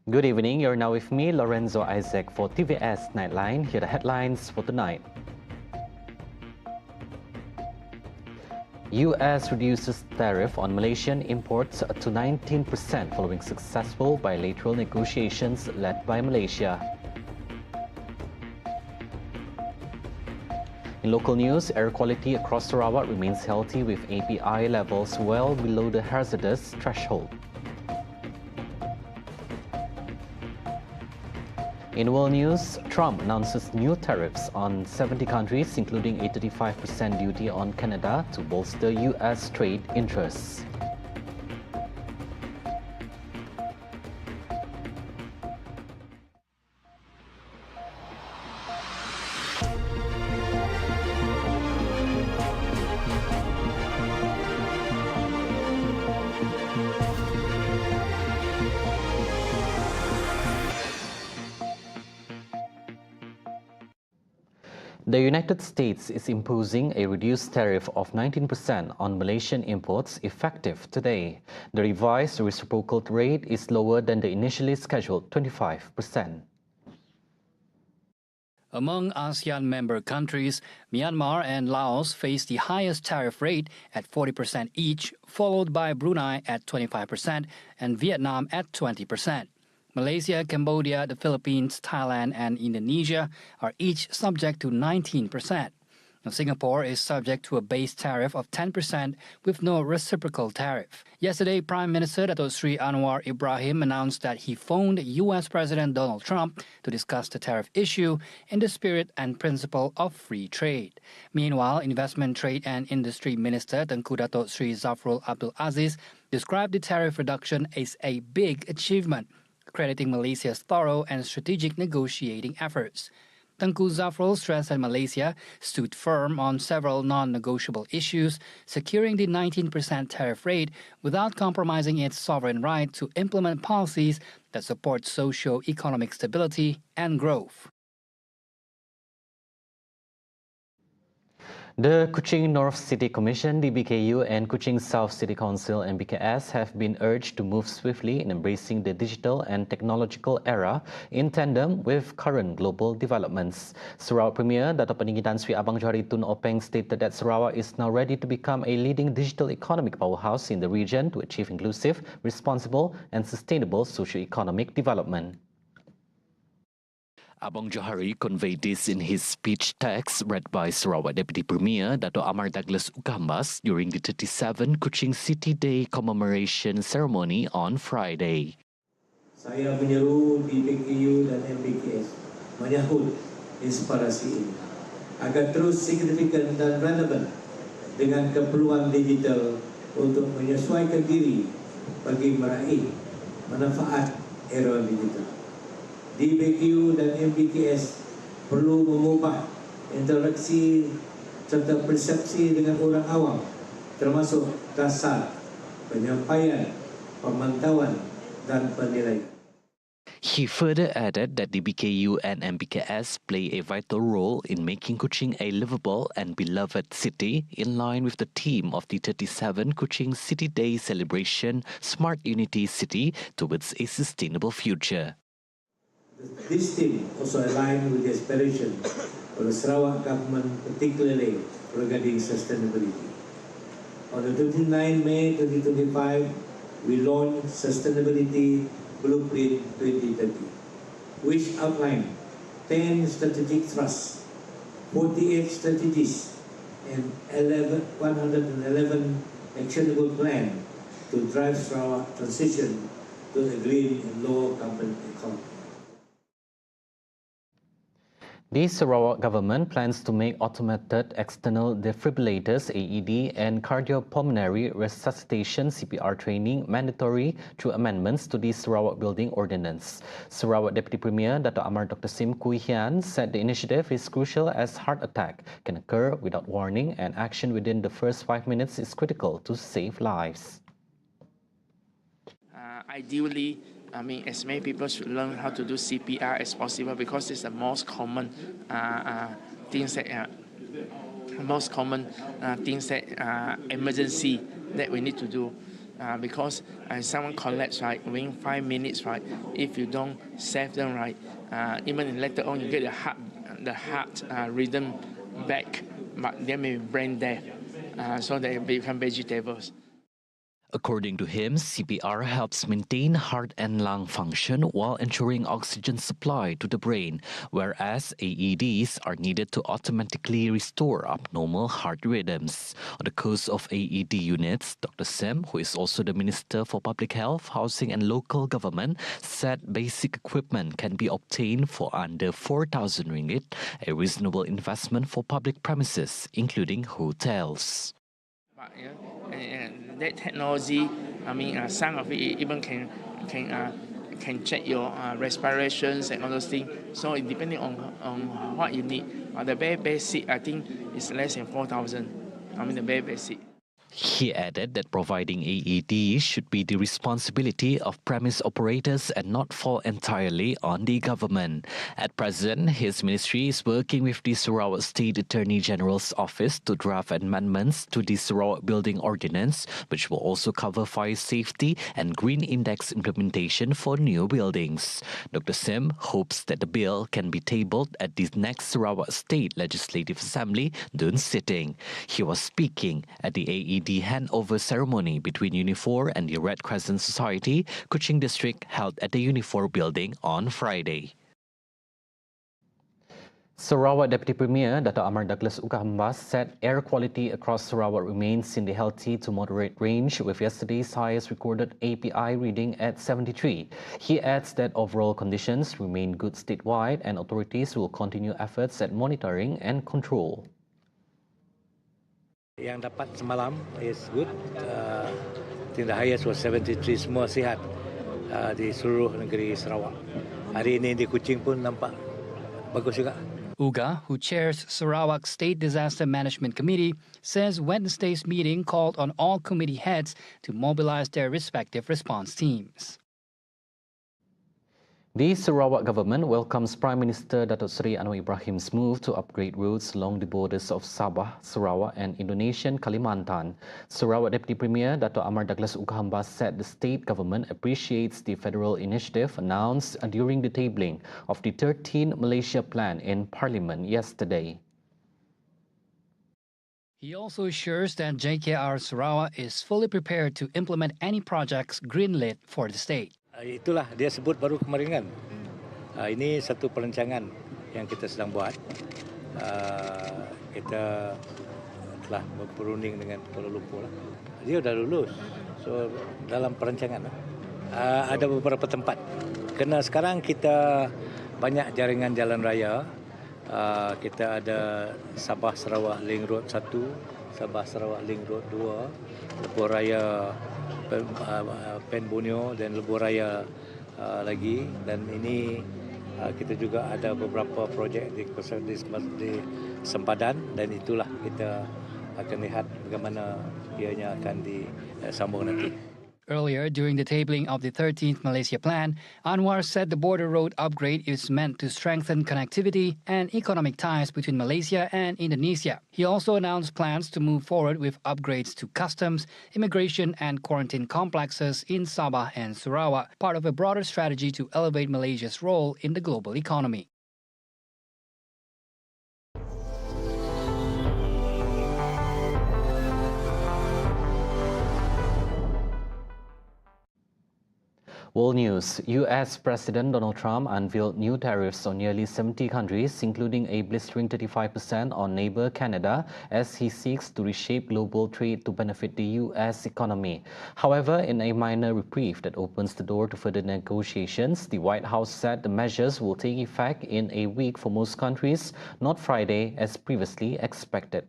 Good evening, you're now with me, Lorenzo Isaac, for TVS Nightline. Here are the headlines for tonight. US reduces tariff on Malaysian imports to 19% following successful bilateral negotiations led by Malaysia. In local news, air quality across Sarawak remains healthy with API levels well below the hazardous threshold. In world news, Trump announces new tariffs on 70 countries, including a 35% duty on Canada to bolster US trade interests. The United States is imposing a reduced tariff of 19% on Malaysian imports effective today. The revised reciprocal rate is lower than the initially scheduled 25%. Among ASEAN member countries, Myanmar and Laos face the highest tariff rate at 40% each, followed by Brunei at 25% and Vietnam at 20%. Malaysia, Cambodia, the Philippines, Thailand and Indonesia are each subject to 19%. Now, Singapore is subject to a base tariff of 10% with no reciprocal tariff. Yesterday, Prime Minister Dato Sri Anwar Ibrahim announced that he phoned US President Donald Trump to discuss the tariff issue in the spirit and principle of free trade. Meanwhile, Investment, Trade and Industry Minister Tengku Dato Sri Zafrul Abdul Aziz described the tariff reduction as a big achievement, crediting Malaysia's thorough and strategic negotiating efforts. Tengku Zafrul stressed that Malaysia stood firm on several non-negotiable issues, securing the 19% tariff rate without compromising its sovereign right to implement policies that support socio-economic stability and growth. The Kuching North City Commission, DBKU, and Kuching South City Council, MBKS, have been urged to move swiftly in embracing the digital and technological era in tandem with current global developments. Sarawak Premier Dato' Peninggi Tan Sri Abang Johari Tun Openg stated that Sarawak is now ready to become a leading digital economic powerhouse in the region to achieve inclusive, responsible and sustainable socio-economic development. Abang Johari conveyed this in his speech text read by Sarawak Deputy Premier Dato' Amar Douglas Ukambas during the 37 Kuching City Day commemoration ceremony on Friday. Saya menyeru DBKU dan MBKS menyahut inspirasi ini agar terus signifikan dan relevan dengan keperluan digital untuk menyesuaikan diri bagi meraih manfaat era digital. DBKU dan MBKS perlu mengubah interaksi serta persepsi dengan orang awam, termasuk dasar penyampaian, pemantauan dan penilaian. He further added that DBKU and MBKS play a vital role in making Kuching a livable and beloved city in line with the theme of the 37 Kuching City Day celebration, Smart Unity City Towards a Sustainable Future. This theme also aligned with the aspiration of the Sarawak government, particularly regarding sustainability. On the 29 May 2025, we launched Sustainability Blueprint 2030, which outlined 10 strategic thrusts, 48 strategies, and 111 actionable plans to drive Sarawak transition to a green and low carbon economy. The Sarawak government plans to make automated external defibrillators AED and cardiopulmonary resuscitation CPR training mandatory through amendments to the Sarawak Building Ordinance. Sarawak Deputy Premier Dato' Amar Dr. Sim Kui Hian said the initiative is crucial as heart attack can occur without warning and action within the first 5 minutes is critical to save lives. Ideally, as many people should learn how to do CPR as possible because it's the most common emergency that we need to do. because someone collapse, right, within 5 minutes, right, if you don't save them, right, even later on you get the heart rhythm back, but they may be brain dead, so they become vegetables. According to him, CPR helps maintain heart and lung function while ensuring oxygen supply to the brain, whereas AEDs are needed to automatically restore abnormal heart rhythms. On the cost of AED units, Dr. Sim, who is also the Minister for Public Health, Housing and Local Government, said basic equipment can be obtained for under 4,000 ringgit, a reasonable investment for public premises, including hotels. But, and that technology, I mean, some of it even can check your respirations and all those things. So it depending on what you need. The very basic, I think, is less than 4,000. I mean, the very basic. He added that providing AEDs should be the responsibility of premise operators and not fall entirely on the government. At present, his ministry is working with the Sarawak State Attorney General's office to draft amendments to the Sarawak Building Ordinance, which will also cover fire safety and green index implementation for new buildings. Dr. Sim hopes that the bill can be tabled at the next Sarawak State Legislative Assembly Dun sitting. He was speaking at the AED handover ceremony between Unifor and the Red Crescent Society, Kuching District, held at the Unifor building on Friday. Sarawak Deputy Premier Dr. Amar Douglas Ukahambas said air quality across Sarawak remains in the healthy to moderate range, with yesterday's highest recorded API reading at 73. He adds that overall conditions remain good statewide and authorities will continue efforts at monitoring and control. Yang dapat semalam is good. I think the highest was 73, semua sihat di seluruh negeri Sarawak. Hari ini di Kuching pun nampak bagus juga. Uga, who chairs Sarawak State Disaster Management Committee, says Wednesday's meeting called on all committee heads to mobilize their respective response teams. The Sarawak government welcomes Prime Minister Datuk Seri Anwar Ibrahim's move to upgrade roads along the borders of Sabah, Sarawak and Indonesian Kalimantan. Sarawak Deputy Premier Datuk Amar Douglas Ukahambas said the state government appreciates the federal initiative announced during the tabling of the 13th Malaysia Plan in Parliament yesterday. He also assures that JKR Sarawak is fully prepared to implement any projects greenlit for the state. Itulah dia sebut baru kemarin kan. Ini satu perancangan yang kita sedang buat. Kita telah berunding dengan Kuala Lumpur lah. Dia dah lulus. So dalam perancangan ada beberapa tempat. Kerana sekarang kita banyak jaringan jalan raya. Kita ada Sabah Sarawak Link Road 1, Sabah Sarawak Link Road 2, Lebuh Raya Pen Borneo dan Lebuh Raya lagi, dan ini kita juga ada beberapa projek di sempadan, dan itulah kita akan lihat bagaimana ianya akan disambung nanti. Earlier, during the tabling of the 13th Malaysia Plan, Anwar said the border road upgrade is meant to strengthen connectivity and economic ties between Malaysia and Indonesia. He also announced plans to move forward with upgrades to customs, immigration and quarantine complexes in Sabah and Sarawak, part of a broader strategy to elevate Malaysia's role in the global economy. World News. U.S. President Donald Trump unveiled new tariffs on nearly 70 countries, including a blistering 35% on neighbor Canada, as he seeks to reshape global trade to benefit the U.S. economy. However, in a minor reprieve that opens the door to further negotiations, the White House said the measures will take effect in a week for most countries, not Friday as previously expected.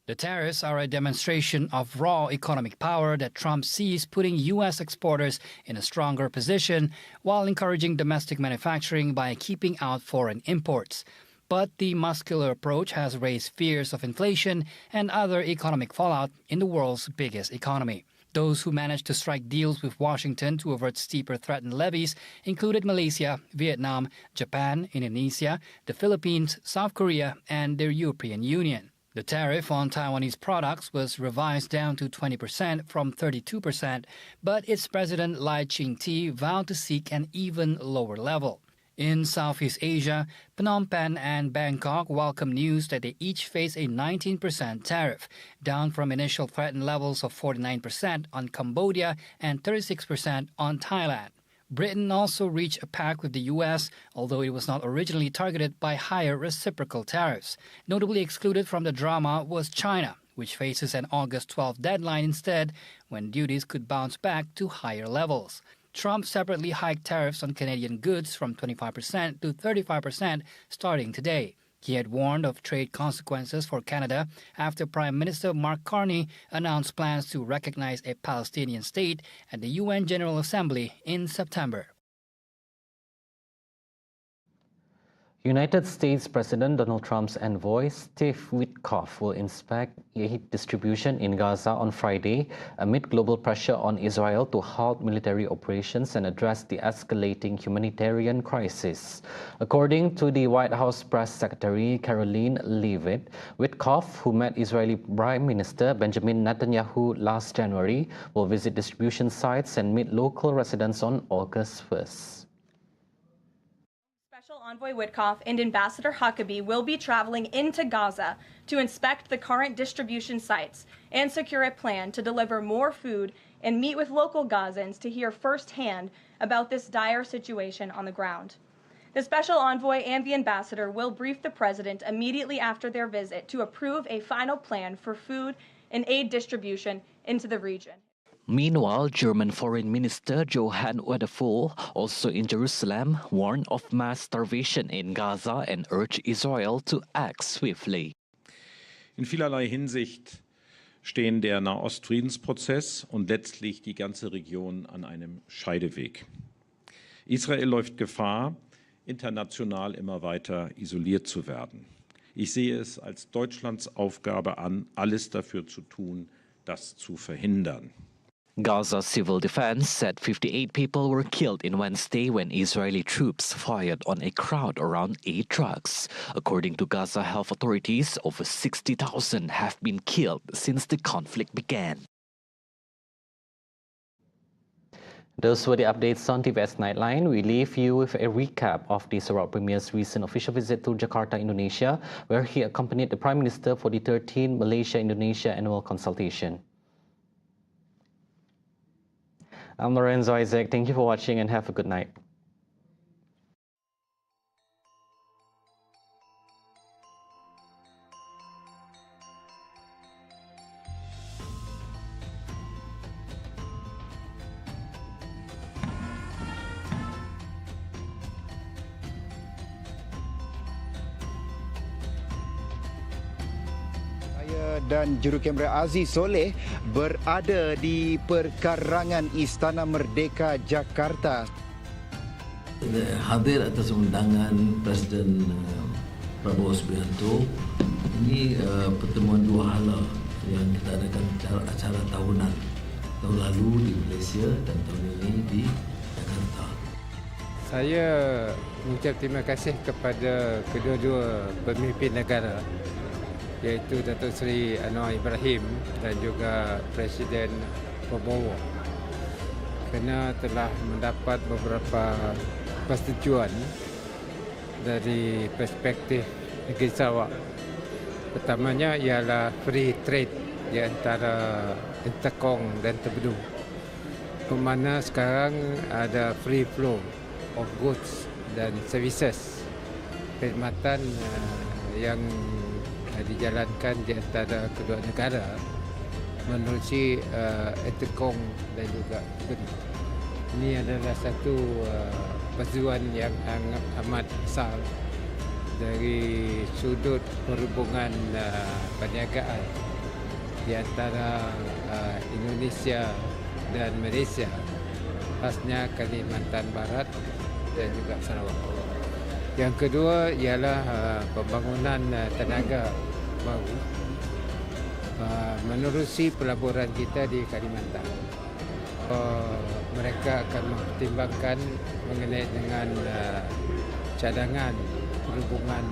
The tariffs are a demonstration of raw economic power that Trump sees putting U.S. exporters in a stronger position while encouraging domestic manufacturing by keeping out foreign imports. But the muscular approach has raised fears of inflation and other economic fallout in the world's biggest economy. Those who managed to strike deals with Washington to avert steeper threatened levies included Malaysia, Vietnam, Japan, Indonesia, the Philippines, South Korea, and the European Union. The tariff on Taiwanese products was revised down to 20% from 32%, but its president Lai Ching-te vowed to seek an even lower level. In Southeast Asia, Phnom Penh and Bangkok welcome news that they each face a 19% tariff, down from initial threatened levels of 49% on Cambodia and 36% on Thailand. Britain also reached a pact with the U.S., although it was not originally targeted by higher reciprocal tariffs. Notably excluded from the drama was China, which faces an August 12 deadline instead, when duties could bounce back to higher levels. Trump separately hiked tariffs on Canadian goods from 25% to 35% starting today. He had warned of trade consequences for Canada after Prime Minister Mark Carney announced plans to recognize a Palestinian state at the UN General Assembly in September. United States President Donald Trump's envoy, Steve Witkoff, will inspect aid distribution in Gaza on Friday amid global pressure on Israel to halt military operations and address the escalating humanitarian crisis. According to the White House Press Secretary Caroline Leavitt, Witkoff, who met Israeli Prime Minister Benjamin Netanyahu last January, will visit distribution sites and meet local residents on August 1st. Special Envoy Witkoff and Ambassador Huckabee will be traveling into Gaza to inspect the current distribution sites and secure a plan to deliver more food and meet with local Gazans to hear firsthand about this dire situation on the ground. The Special Envoy and the Ambassador will brief the President immediately after their visit to approve a final plan for food and aid distribution into the region. Meanwhile, German Foreign Minister Johann Wadephul, also in Jerusalem, warned of mass starvation in Gaza and urged Israel to act swiftly. In vielerlei Hinsicht stehen der Nahostfriedensprozess und letztlich die ganze Region an einem Scheideweg. Israel läuft Gefahr, international immer weiter isoliert zu werden. Ich sehe es als Deutschlands Aufgabe an, alles dafür zu tun, das zu verhindern. Gaza Civil Defense said 58 people were killed in Wednesday when Israeli troops fired on a crowd around 8 trucks. According to Gaza health authorities, over 60,000 have been killed since the conflict began. Those were the updates on TVS Nightline. We leave you with a recap of the Sarawak Premier's recent official visit to Jakarta, Indonesia, where he accompanied the Prime Minister for the 13th Malaysia-Indonesia annual consultation. I'm Lorenzo Isaac. Thank you for watching and have a good night. Dan jurukamera Aziz Soleh berada di perkarangan Istana Merdeka Jakarta. Hadir atas undangan Presiden Prabowo Subianto. Ini pertemuan dua hala yang kita adakan acara tahunan. Tahun lalu di Malaysia dan tahun ini di Jakarta. Saya mengucap terima kasih kepada kedua-dua pemimpin negara, iaitu Datuk Seri Anwar Ibrahim dan juga Presiden Prabowo, kerana telah mendapat beberapa persetujuan dari perspektif negeri Sarawak. Pertamanya ialah free trade di antara Interkong dan Tebedu, bermakna sekarang ada free flow of goods dan services, perkhidmatan yang dijalankan di antara kedua negara menerusi Interkong dan juga Tebedu. Ini adalah satu persetujuan yang amat besar dari sudut perhubungan perniagaan di antara Indonesia dan Malaysia, khasnya Kalimantan Barat dan juga Sarawak. Yang kedua ialah pembangunan tenaga baru menerusi pelaburan kita di Kalimantan. Mereka akan mempertimbangkan mengenai dengan cadangan perhubungan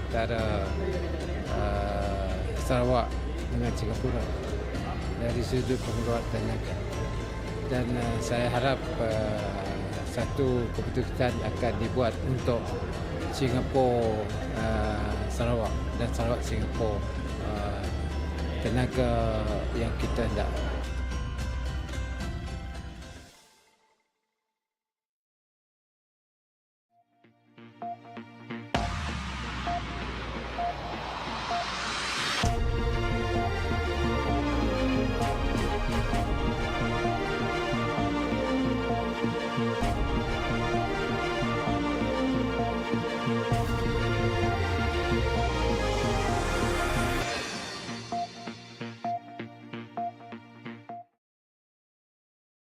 antara Sarawak dengan Singapura dari sudut pengeluaran tenaga. Dan saya harap satu keputusan akan dibuat untuk Singapura Sarawak dan Sarawak Singapura tenaga yang kita hendak.